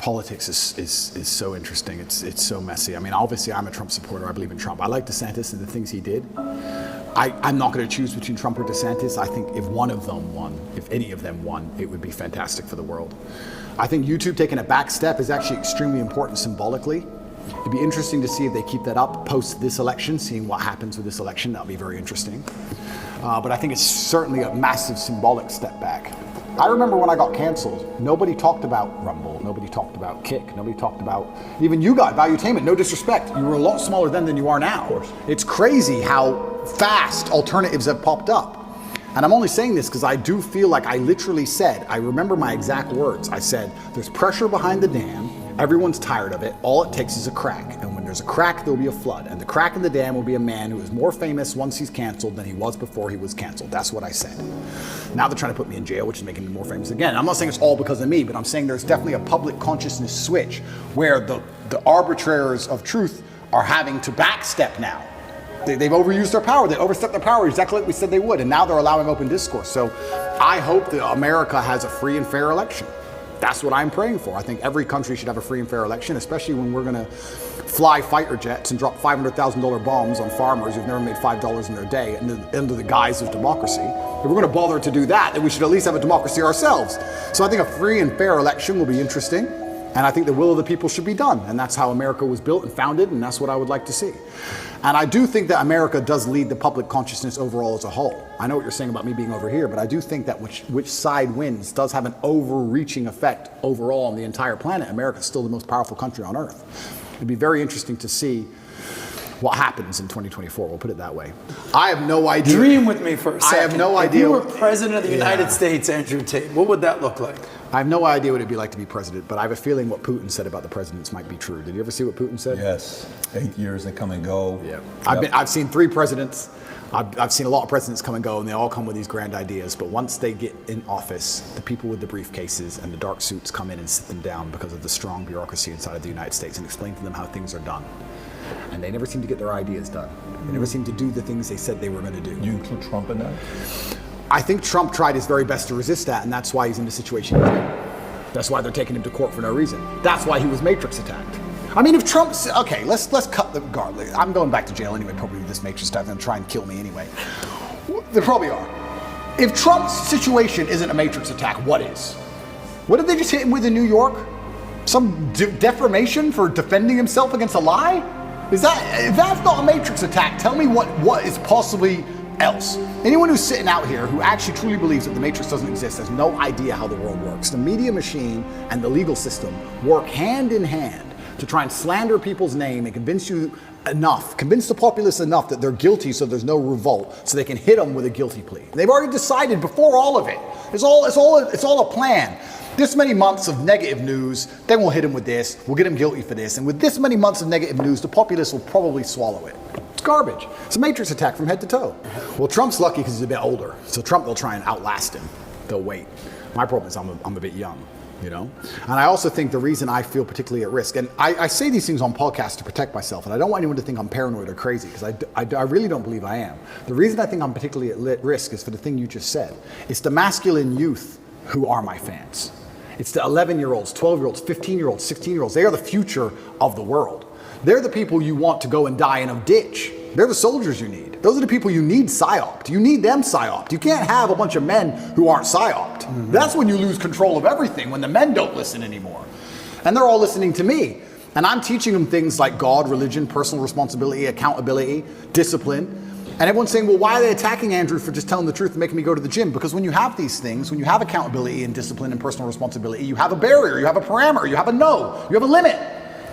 politics is so interesting. It's so messy. I mean, obviously I'm a Trump supporter. I believe in Trump. I like DeSantis and the things he did. I'm not going to choose between Trump or DeSantis. I think if one of them won, if any of them won, it would be fantastic for the world. I think YouTube taking a back step is actually extremely important symbolically. It'd be interesting to see if they keep that up post this election, seeing what happens with this election. That'll be very interesting. But I think it's certainly a massive symbolic step back. I remember when I got canceled, nobody talked about Rumble, nobody talked about Kick, nobody talked about, even you guys, Valuetainment, no disrespect, you were a lot smaller then than you are now. Of course. It's crazy how fast alternatives have popped up. And I'm only saying this because I do feel like I literally said, I remember my exact words, I said, there's pressure behind the dam, everyone's tired of it, all it takes is a crack. And when there's a crack, there'll be a flood. And the crack in the dam will be a man who is more famous once he's canceled than he was before he was canceled. That's what I said. Now they're trying to put me in jail, which is making me more famous again. I'm not saying it's all because of me, but I'm saying there's definitely a public consciousness switch where the arbitrators of truth are having to backstep now. They've overused their power. They overstepped their power exactly like we said they would. And now they're allowing open discourse. So I hope that America has a free and fair election. That's what I'm praying for. I think every country should have a free and fair election, especially when we're going to fly fighter jets and drop $500,000 bombs on farmers who've never made $5 in their day under the guise of democracy. If we're going to bother to do that, then we should at least have a democracy ourselves. So I think a free and fair election will be interesting. And I think the will of the people should be done. And that's how America was built and founded, and that's what I would like to see. And I do think that America does lead the public consciousness overall as a whole. I know what you're saying about me being over here, but I do think that which side wins does have an overreaching effect overall on the entire planet. America is still the most powerful country on earth. It'd be very interesting to see what happens in 2024, we'll put it that way. I have no idea. Dream with me for a second. I have no idea. If you were president of the United States, Andrew Tate, what would that look like? I have no idea what it'd be like to be president, but I have a feeling what Putin said about the presidents might be true. Did you ever see what Putin said? Yes, 8 years they come and go. Yeah, I've seen 3 presidents. I've seen a lot of presidents come and go, and they all come with these grand ideas. But once they get in office, the people with the briefcases and the dark suits come in and sit them down because of the strong bureaucracy inside of the United States and explain to them how things are done. And they never seem to get their ideas done. They never seem to do the things they said they were going to do. You include Trump in that? I think Trump tried his very best to resist that, and that's why he's in the situation he's in. That's why they're taking him to court for no reason. That's why he was Matrix attacked. I mean, if Trump, okay, let's cut the guard. I'm going back to jail anyway, probably with this Matrix stuff, and try and kill me anyway. They probably are. If Trump's situation isn't a Matrix attack, what is? What did they just hit him with in New York? Some defamation for defending himself against a lie? If that's not a Matrix attack, tell me what is possibly else. Anyone who's sitting out here who actually truly believes that the Matrix doesn't exist has no idea how the world works. The media machine and the legal system work hand in hand to try and slander people's name and convince the populace enough that they're guilty so there's no revolt, so they can hit them with a guilty plea. They've already decided before all of it. It's all a plan. This many months of negative news, then we'll hit him with this, we'll get him guilty for this, and with this many months of negative news, the populace will probably swallow it. It's garbage. It's a Matrix attack from head to toe. Well, Trump's lucky because he's a bit older, so Trump will try and outlast him. They'll wait. My problem is I'm a bit young, you know? And I also think the reason I feel particularly at risk, and I say these things on podcasts to protect myself, and I don't want anyone to think I'm paranoid or crazy, because I really don't believe I am. The reason I think I'm particularly at risk is for the thing you just said. It's the masculine youth who are my fans. It's the 11-year-olds, 12-year-olds, 15-year-olds, 16-year-olds. They are the future of the world. They're the people you want to go and die in a ditch. They're the soldiers you need. Those are the people you need psyoped. You need them psyoped. You can't have a bunch of men who aren't psyoped. Mm-hmm. That's when you lose control of everything, when the men don't listen anymore. And they're all listening to me. And I'm teaching them things like God, religion, personal responsibility, accountability, discipline. And everyone's saying, well, why are they attacking Andrew for just telling the truth and making me go to the gym? Because when you have these things, when you have accountability and discipline and personal responsibility, you have a barrier, you have a parameter, you have a no, you have a limit.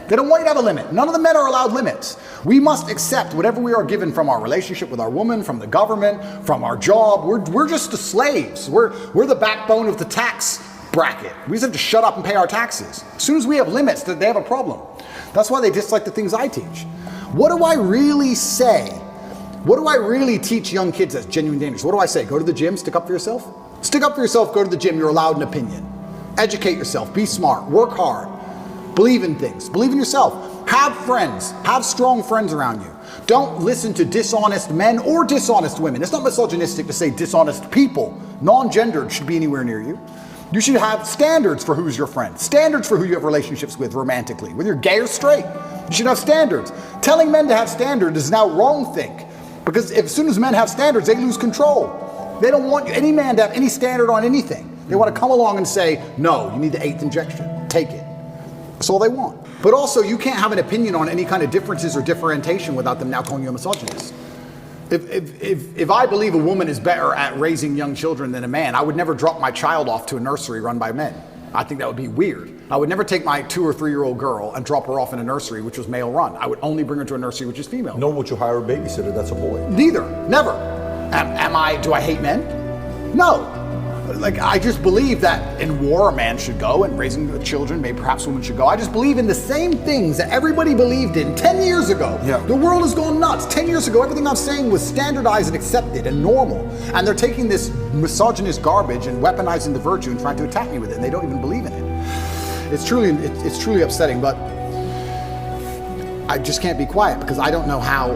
They don't want you to have a limit. None of the men are allowed limits. We must accept whatever we are given from our relationship with our woman, from the government, from our job. We're just the slaves. We're the backbone of the tax bracket. We just have to shut up and pay our taxes. As soon as we have limits, they have a problem. That's why they dislike the things I teach. What do I really say? What do I really teach young kids that's genuine dangerous? What do I say? Go to the gym, stick up for yourself? Stick up for yourself, go to the gym, you're allowed an opinion. Educate yourself, be smart, work hard, believe in things, believe in yourself. Have friends, have strong friends around you. Don't listen to dishonest men or dishonest women. It's not misogynistic to say dishonest people. Non-gendered should be anywhere near you. You should have standards for who's your friend, standards for who you have relationships with romantically, whether you're gay or straight. You should have standards. Telling men to have standards is now wrong think, because as soon as men have standards, they lose control. They don't want any man to have any standard on anything. They want to come along and say, no, you need the 8th injection, take it. That's all they want. But also, you can't have an opinion on any kind of differences or differentiation without them now calling you a misogynist. If I believe a woman is better at raising young children than a man, I would never drop my child off to a nursery run by men. I think that would be weird. I would never take my 2 or 3 year old girl and drop her off in a nursery which was male run. I would only bring her to a nursery which is female. Nor would you hire a babysitter that's a boy. Neither, never. Do I hate men? No. Like, I just believe that in war a man should go, and raising children, maybe perhaps women should go. I just believe in the same things that everybody believed in 10 years ago. Yeah. The world has gone nuts. 10 years ago, everything I'm saying was standardized and accepted and normal. And they're taking this misogynist garbage and weaponizing the virtue and trying to attack me with it, and they don't even believe in it. It's truly upsetting, but I just can't be quiet because I don't know how.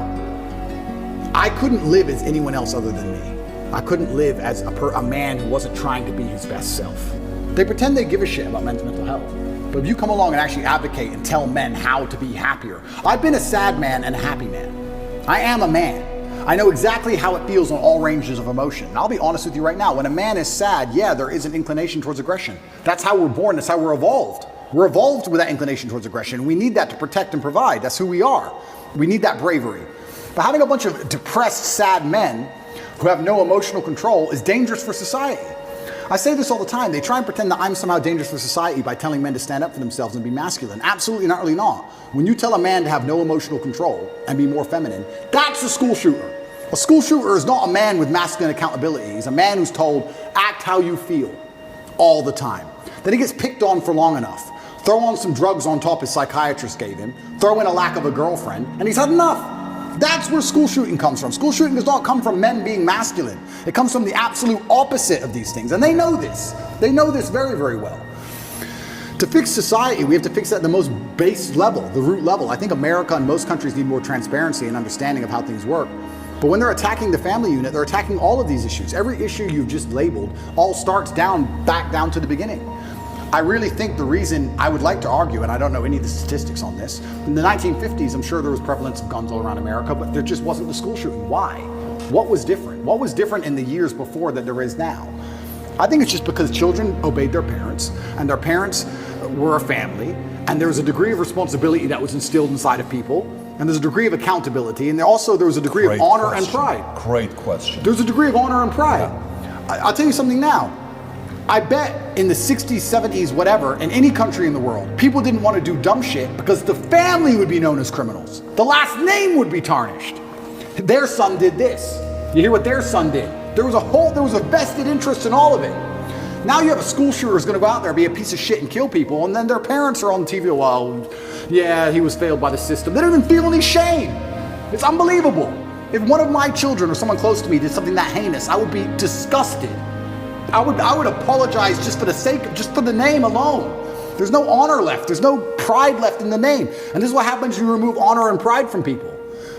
I couldn't live as anyone else other than me. I couldn't live as a man who wasn't trying to be his best self. They pretend they give a shit about men's mental health. But if you come along and actually advocate and tell men how to be happier. I've been a sad man and a happy man. I am a man. I know exactly how it feels on all ranges of emotion. And I'll be honest with you right now, when a man is sad, yeah, there is an inclination towards aggression. That's how we're born, that's how we're evolved. We're evolved with that inclination towards aggression. We need that to protect and provide. That's who we are. We need that bravery. But having a bunch of depressed, sad men who have no emotional control is dangerous for society. I say this all the time. They try and pretend that I'm somehow dangerous for society by telling men to stand up for themselves and be masculine. Absolutely not, really not. When you tell a man to have no emotional control and be more feminine, that's a school shooter. A school shooter is not a man with masculine accountability. He's a man who's told, act how you feel all the time. Then he gets picked on for long enough. Throw on some drugs on top his psychiatrist gave him, throw in a lack of a girlfriend, and he's had enough. That's where school shooting comes from. School shooting does not come from men being masculine. It comes from the absolute opposite of these things. And they know this. They know this very, very well. To fix society, we have to fix it at the most base level, the root level. I think America and most countries need more transparency and understanding of how things work. But when they're attacking the family unit, they're attacking all of these issues. Every issue you've just labeled all starts back down to the beginning. I really think the reason I would like to argue, and I don't know any of the statistics on this, in the 1950s, I'm sure there was prevalence of guns all around America, but there just wasn't the school shooting. Why? What was different? What was different in the years before that there is now? I think it's just because children obeyed their parents, and their parents were a family, and there was a degree of responsibility that was instilled inside of people, and there's a degree of accountability, and there was a degree of honor and pride. Great question. There's a degree of honor and pride. Yeah. I'll tell you something now. I bet in the 60s, 70s, whatever, in any country in the world, people didn't want to do dumb shit because the family would be known as criminals. The last name would be tarnished. Their son did this. You hear what their son did? There was a vested interest in all of it. Now you have a school shooter who's going to go out there, be a piece of shit and kill people, and then their parents are on TV, well, yeah, he was failed by the system. They don't even feel any shame. It's unbelievable. If one of my children or someone close to me did something that heinous, I would be disgusted. I would apologize just for the name alone. There's no honor left. There's no pride left in the name. And this is what happens when you remove honor and pride from people.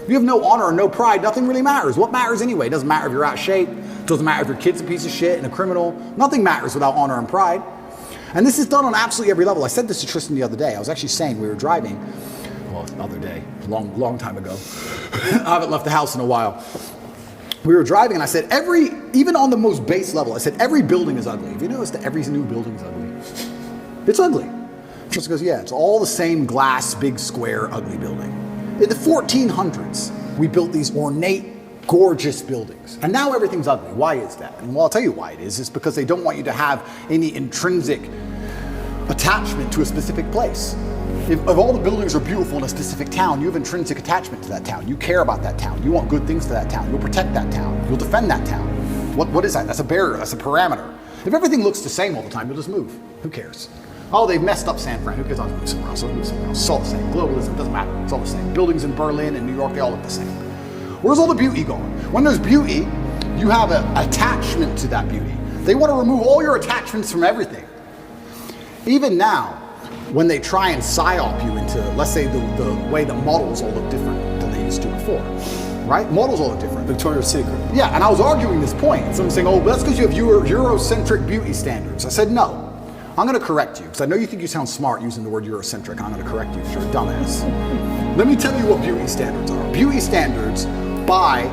If you have no honor and no pride, nothing really matters. What matters anyway? It doesn't matter if you're out of shape. It doesn't matter if your kid's a piece of shit and a criminal. Nothing matters without honor and pride. And this is done on absolutely every level. I said this to Tristan the other day. I was actually saying we were driving, well, the other day, long time ago. I haven't left the house in a while. We were driving and I said, even on the most base level, I said, every building is ugly. Have you noticed that every new building is ugly? It's ugly. Tristan goes, yeah, it's all the same glass, big square, ugly building. In the 1400s, we built these ornate, gorgeous buildings. And now everything's ugly. Why is that? And well, I'll tell you why it is. It's because they don't want you to have any intrinsic attachment to a specific place. If all the buildings are beautiful in a specific town, you have intrinsic attachment to that town. You care about that town. You want good things for that town. You'll protect that town. You'll defend that town. What is that? That's a barrier. That's a parameter. If everything looks the same all the time, you'll just move. Who cares? Oh, they've messed up San Fran. Who cares? I'll move somewhere else. I'll move somewhere else. It's all the same. Globalism doesn't matter. It's all the same. Buildings in Berlin and New York, they all look the same. Where's all the beauty going? When there's beauty, you have an attachment to that beauty. They want to remove all your attachments from everything. Even now, when they try and psyop you into, let's say, the way that models all look different than they used to before, right? Models all look different. Victoria's Secret. Yeah, and I was arguing this point. Someone saying, oh, but that's because you have Eurocentric beauty standards. I said, no. I'm going to correct you, because I know you think you sound smart using the word Eurocentric. I'm going to correct you because you're a dumbass. Let me tell you what beauty standards are. Beauty standards, by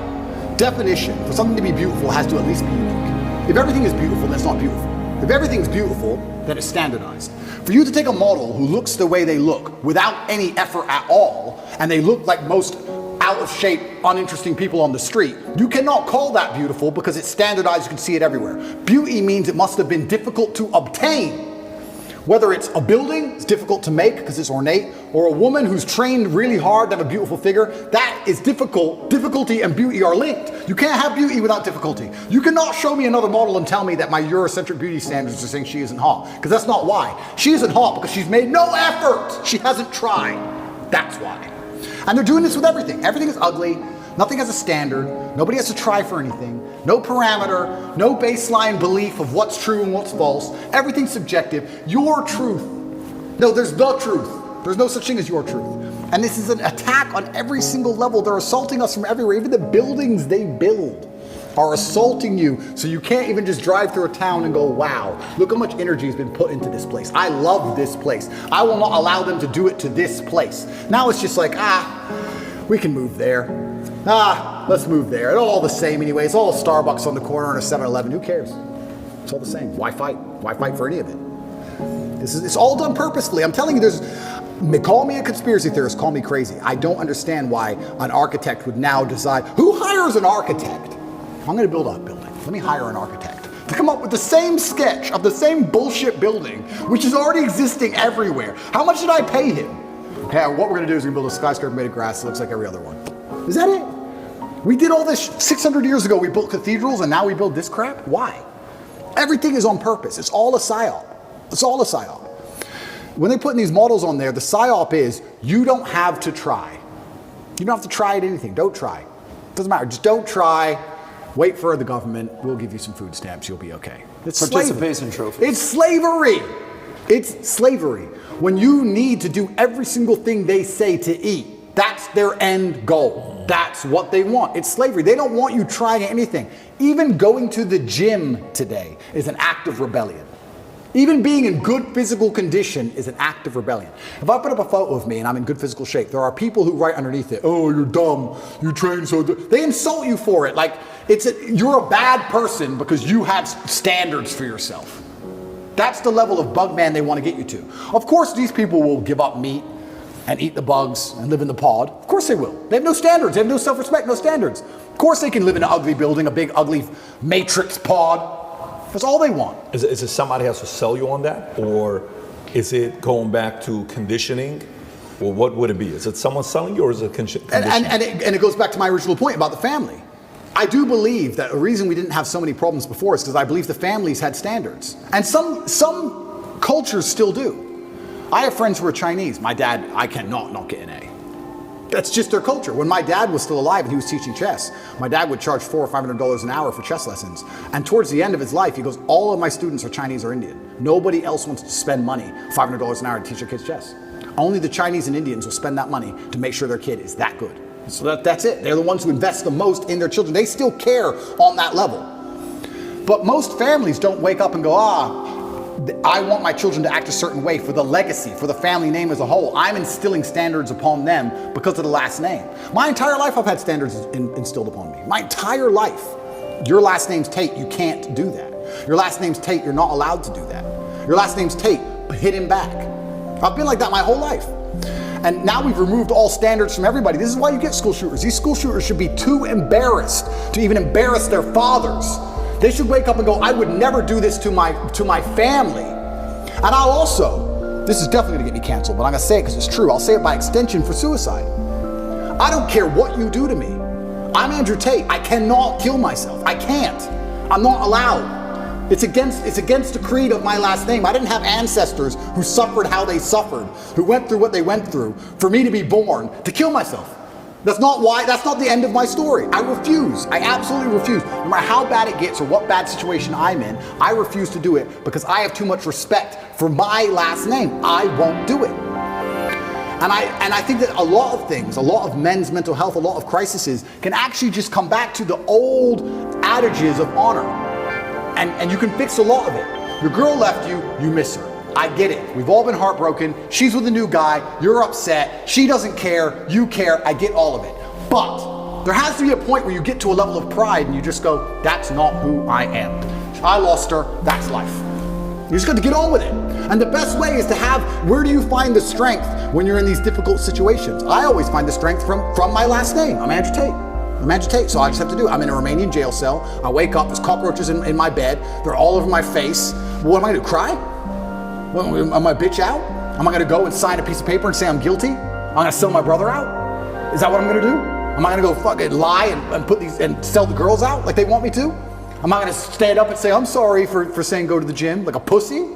definition, for something to be beautiful, has to at least be unique. If everything is beautiful, then it's not beautiful. If everything's beautiful, then it's standardized. For you to take a model who looks the way they look without any effort at all, and they look like most out of shape, uninteresting people on the street, you cannot call that beautiful because it's standardized, you can see it everywhere. Beauty means it must have been difficult to obtain. Whether it's a building, it's difficult to make because it's ornate, or a woman who's trained really hard to have a beautiful figure, that is difficult. Difficulty and beauty are linked. You can't have beauty without difficulty. You cannot show me another model and tell me that my Eurocentric beauty standards are saying she isn't hot, because that's not why. She isn't hot because she's made no effort. She hasn't tried. That's why. And they're doing this with everything. Everything is ugly. Nothing has a standard. Nobody has to try for anything. No parameter, no baseline belief of what's true and what's false. Everything's subjective. Your truth. No, there's the truth. There's no such thing as your truth. And this is an attack on every single level. They're assaulting us from everywhere. Even the buildings they build are assaulting you, so you can't even just drive through a town and go, wow, look how much energy has been put into this place. I love this place. I will not allow them to do it to this place. Now it's just like, we can move there. Let's move there. It's all the same anyway. It's all a Starbucks on the corner and a 7-Eleven. Who cares? It's all the same. Why fight? Why fight for any of it? It's all done purposefully. I'm telling you, call me a conspiracy theorist, call me crazy. I don't understand why an architect would now decide, who hires an architect? I'm going to build a building. Let me hire an architect to come up with the same sketch of the same bullshit building, which is already existing everywhere. How much did I pay him? Okay, what we're going to do is we're going to build a skyscraper made of grass that looks like every other one. Is that it? We did all this 600 years ago. We built cathedrals and now we build this crap? Why? Everything is on purpose. It's all a psyop. It's all a psyop. When they put these models on there, the psyop is you don't have to try. You don't have to try at anything. Don't try. Doesn't matter. Just don't try. Wait for the government. We'll give you some food stamps. You'll be okay. It's participation trophy. It's slavery. It's slavery. When you need to do every single thing they say to eat, that's their end goal. That's what they want. It's slavery. They don't want you trying anything. Even going to the gym today is an act of rebellion. Even being in good physical condition is an act of rebellion. If I put up a photo of me and I'm in good physical shape, there are people who write underneath it, oh, you're dumb, you train so good. They insult you for it. Like, you're a bad person because you have standards for yourself. That's the level of bug man they want to get you to. Of course, these people will give up meat and eat the bugs and live in the pod. Of course they will. They have no standards. They have no self-respect, no standards. Of course they can live in an ugly building, a big ugly matrix pod. That's all they want. Is it somebody has to sell you on that? Or is it going back to conditioning? Or what would it be? Is it someone selling you or is it conditioning? And it goes back to my original point about the family. I do believe that the reason we didn't have so many problems before is because I believe the families had standards. And some cultures still do. I have friends who are Chinese. My dad, I cannot not get an A. That's just their culture. When my dad was still alive and he was teaching chess, my dad would charge $400 or $500 an hour for chess lessons. And towards the end of his life, he goes, all of my students are Chinese or Indian. Nobody else wants to spend money, $500 an hour to teach their kids chess. Only the Chinese and Indians will spend that money to make sure their kid is that good. So that's it. They're the ones who invest the most in their children. They still care on that level. But most families don't wake up and go, I want my children to act a certain way for the legacy, for the family name as a whole. I'm instilling standards upon them because of the last name. My entire life I've had standards instilled upon me. My entire life. Your last name's Tate, you can't do that. Your last name's Tate, you're not allowed to do that. Your last name's Tate, hit him back. I've been like that my whole life. And now we've removed all standards from everybody. This is why you get school shooters. These school shooters should be too embarrassed to even embarrass their fathers. They should wake up and go, I would never do this to my family. And I'll also, this is definitely gonna get me canceled, but I'm gonna say it because it's true. I'll say it by extension for suicide. I don't care what you do to me. I'm Andrew Tate. I cannot kill myself. I can't. I'm not allowed. It's against the creed of my last name. I didn't have ancestors who suffered how they suffered, who went through what they went through, for me to be born to kill myself. That's not the end of my story. I refuse. I absolutely refuse. No matter how bad it gets or what bad situation I'm in, I refuse to do it because I have too much respect for my last name. I won't do it. And I think that a lot of things, a lot of men's mental health, a lot of crises can actually just come back to the old adages of honor. And you can fix a lot of it. Your girl left you, you miss her. I get it. We've all been heartbroken. She's with a new guy. You're upset. She doesn't care. You care. I get all of it. But there has to be a point where you get to a level of pride and you just go, that's not who I am. I lost her. That's life. You just got to get on with it. And the best way is to have, where do you find the strength when you're in these difficult situations? I always find the strength from my last name. I'm Andrew Tate. I'm Andrew Tate, so I just have to do it. I'm in a Romanian jail cell. I wake up, there's cockroaches in my bed. They're all over my face. What am I gonna do, cry? Am I bitch out? Am I gonna go and sign a piece of paper and say I'm guilty? I'm gonna sell my brother out? Is that what I'm gonna do? Am I gonna go fucking lie and put these and sell the girls out like they want me to? Am I gonna stand up and say I'm sorry for saying go to the gym like a pussy?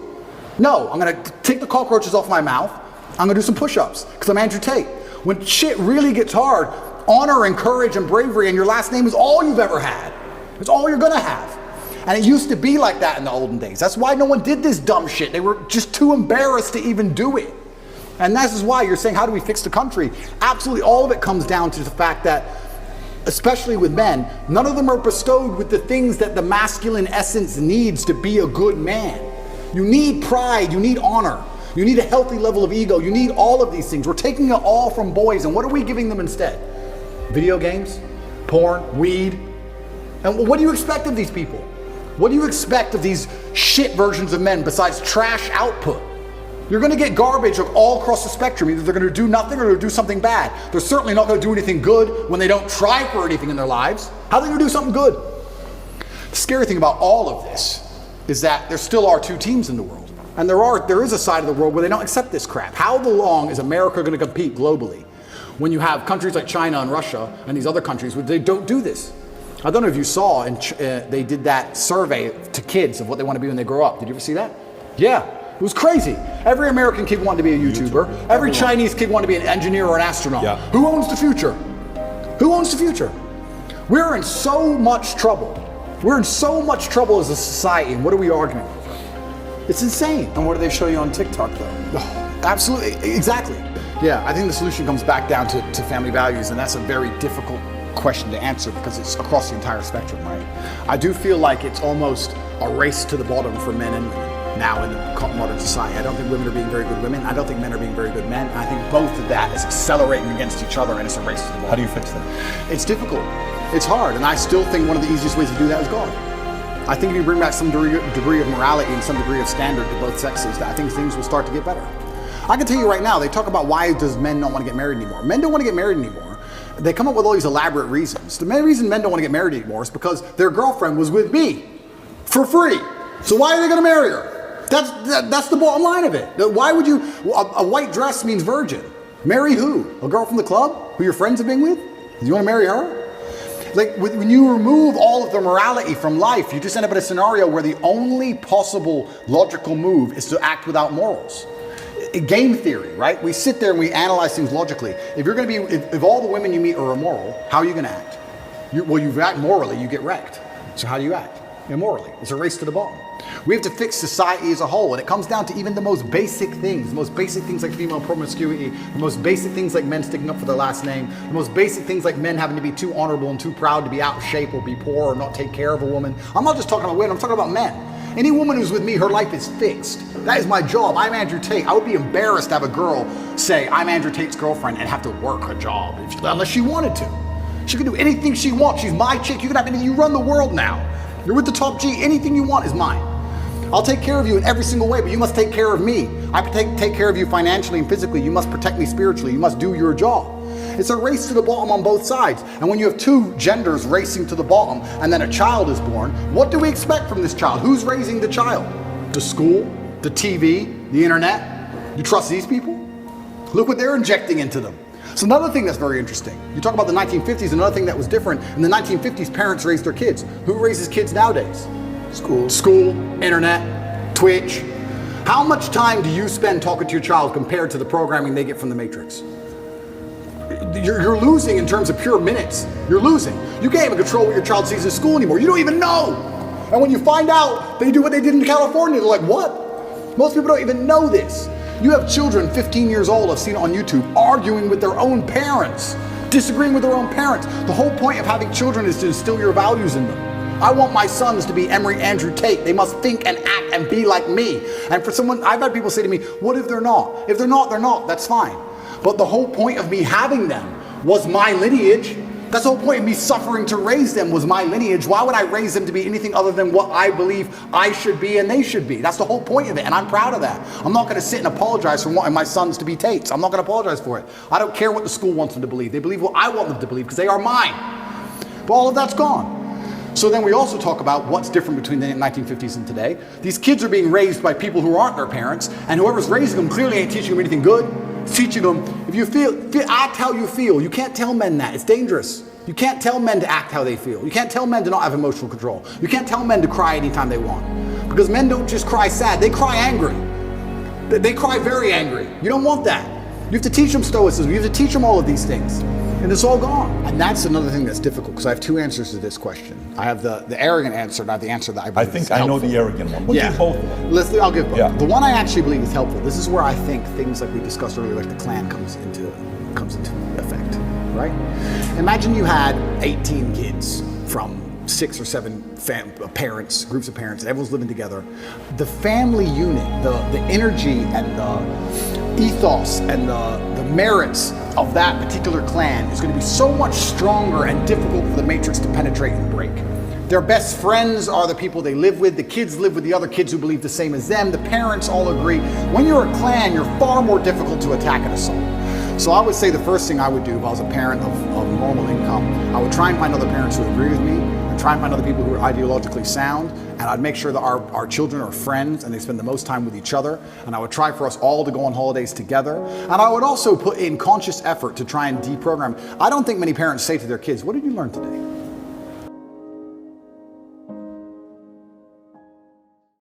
No, I'm gonna take the cockroaches off my mouth. I'm gonna do some push-ups because I'm Andrew Tate. When shit really gets hard, honor and courage and bravery and your last name is all you've ever had. It's all you're gonna have. And it used to be like that in the olden days. That's why no one did this dumb shit. They were just too embarrassed to even do it. And this is why you're saying, how do we fix the country? Absolutely, all of it comes down to the fact that, especially with men, none of them are bestowed with the things that the masculine essence needs to be a good man. You need pride, you need honor, you need a healthy level of ego, you need all of these things. We're taking it all from boys, and what are we giving them instead? Video games, porn, weed. And what do you expect of these people? What do you expect of these shit versions of men besides trash output? You're gonna get garbage all across the spectrum. Either they're gonna do nothing or they're gonna do something bad. They're certainly not gonna do anything good when they don't try for anything in their lives. How are they gonna do something good? The scary thing about all of this is that there still are two teams in the world. And there is a side of the world where they don't accept this crap. How long is America gonna compete globally when you have countries like China and Russia and these other countries where they don't do this? I don't know if you saw, they did that survey to kids of what they want to be when they grow up. Did you ever see that? Yeah, it was crazy. Every American kid wanted to be a YouTuber. Every Chinese kid wanted to be an engineer or an astronaut. Yeah. Who owns the future? Who owns the future? We're in so much trouble. We're in so much trouble as a society, and what are we arguing over? It's insane. And what do they show you on TikTok, though? Oh, absolutely, exactly. Yeah, I think the solution comes back down to family values, and that's a very difficult question to answer because it's across the entire spectrum, right? I do feel like it's almost a race to the bottom for men and women now in the modern society. I don't think women are being very good women. I don't think men are being very good men. And I think both of that is accelerating against each other, and it's a race to the bottom. How do you fix that? It's difficult. It's hard, and I still think one of the easiest ways to do that is God. I think if you bring back some degree of morality and some degree of standard to both sexes, I think things will start to get better. I can tell you right now, they talk about why does men not want to get married anymore. Men don't want to get married anymore. They come up with all these elaborate reasons. The main reason men don't want to get married anymore is because their girlfriend was with me for free. So why are they going to marry her? That's the bottom line of it. Why would you, a white dress means virgin. Marry who? A girl from the club who your friends have been with? You want to marry her? Like when you remove all of the morality from life, you just end up in a scenario where the only possible logical move is to act without morals. Game theory, right? We sit there and we analyze things logically. If you're going to be, if all the women you meet are immoral, how are you going to act? You act morally, you get wrecked. So how do you act? Immorally. It's a race to the bottom. We have to fix society as a whole, and it comes down to even the most basic things. The most basic things like female promiscuity, the most basic things like men sticking up for their last name, the most basic things like men having to be too honorable and too proud to be out of shape or be poor or not take care of a woman. I'm not just talking about women, I'm talking about men. Any woman who's with me, her life is fixed. That is my job. I'm Andrew Tate. I would be embarrassed to have a girl say, I'm Andrew Tate's girlfriend and have to work a job unless she wanted to. She can do anything she wants. She's my chick. You can have anything. You run the world now. You're with the top G. Anything you want is mine. I'll take care of you in every single way, but you must take care of me. I can take care of you financially and physically. You must protect me spiritually. You must do your job. It's a race to the bottom on both sides. And when you have two genders racing to the bottom and then a child is born, what do we expect from this child? Who's raising the child? The school, the TV, the internet? You trust these people? Look what they're injecting into them. So another thing that's very interesting, you talk about the 1950s, another thing that was different. In the 1950s, parents raised their kids. Who raises kids nowadays? School, internet, Twitch. How much time do you spend talking to your child compared to the programming they get from the Matrix? You're losing in terms of pure minutes. You're losing. You can't even control what your child sees in school anymore. You don't even know. And when you find out they do what they did in California, they're like, what? Most people don't even know this. You have children 15 years old, I've seen it on YouTube, arguing with their own parents, disagreeing with their own parents. The whole point of having children is to instill your values in them. I want my sons to be Andrew Tate. They must think and act and be like me. And for someone, I've had people say to me, what if they're not? If they're not, they're not. That's fine. But the whole point of me having them was my lineage. That's the whole point of me suffering to raise them was my lineage. Why would I raise them to be anything other than what I believe I should be and they should be? That's the whole point of it, and I'm proud of that. I'm not going to sit and apologize for wanting my sons to be Tates. I'm not going to apologize for it. I don't care what the school wants them to believe. They believe what I want them to believe because they are mine. But all of that's gone. So then we also talk about what's different between the 1950s and today. These kids are being raised by people who aren't their parents, and whoever's raising them clearly ain't teaching them anything good. It's teaching them, if you feel, act how you feel. You can't tell men that. It's dangerous. You can't tell men to act how they feel. You can't tell men to not have emotional control. You can't tell men to cry anytime they want. Because men don't just cry sad, they cry angry. They cry very angry. You don't want that. You have to teach them stoicism. You have to teach them all of these things. And it's all gone. And that's another thing that's difficult because I have two answers to this question. I have the arrogant answer, not the answer that I believe is I know helpful. the arrogant one. We'll do both of them. I'll give both. Yeah. The one I actually believe is helpful. This is where I think things like we discussed earlier, like the Klan comes into effect, right? Imagine you had 18 kids from 6 or 7 parents, groups of parents, and everyone's living together. The family unit, the energy and the ethos and the merits of that particular clan is going to be so much stronger and difficult for the matrix to penetrate and break. Their best friends are the people they live with. The kids live with the other kids who believe the same as them. The parents all agree. When you're a clan, you're far more difficult to attack and assault. So I would say the first thing I would do if I was a parent of normal income, I would try and find other parents who agree with me, and try and find other people who are ideologically sound, and I'd make sure that our children are friends and they spend the most time with each other, and I would try for us all to go on holidays together, and I would also put in conscious effort to try and deprogram. I don't think many parents say to their kids, what did you learn today?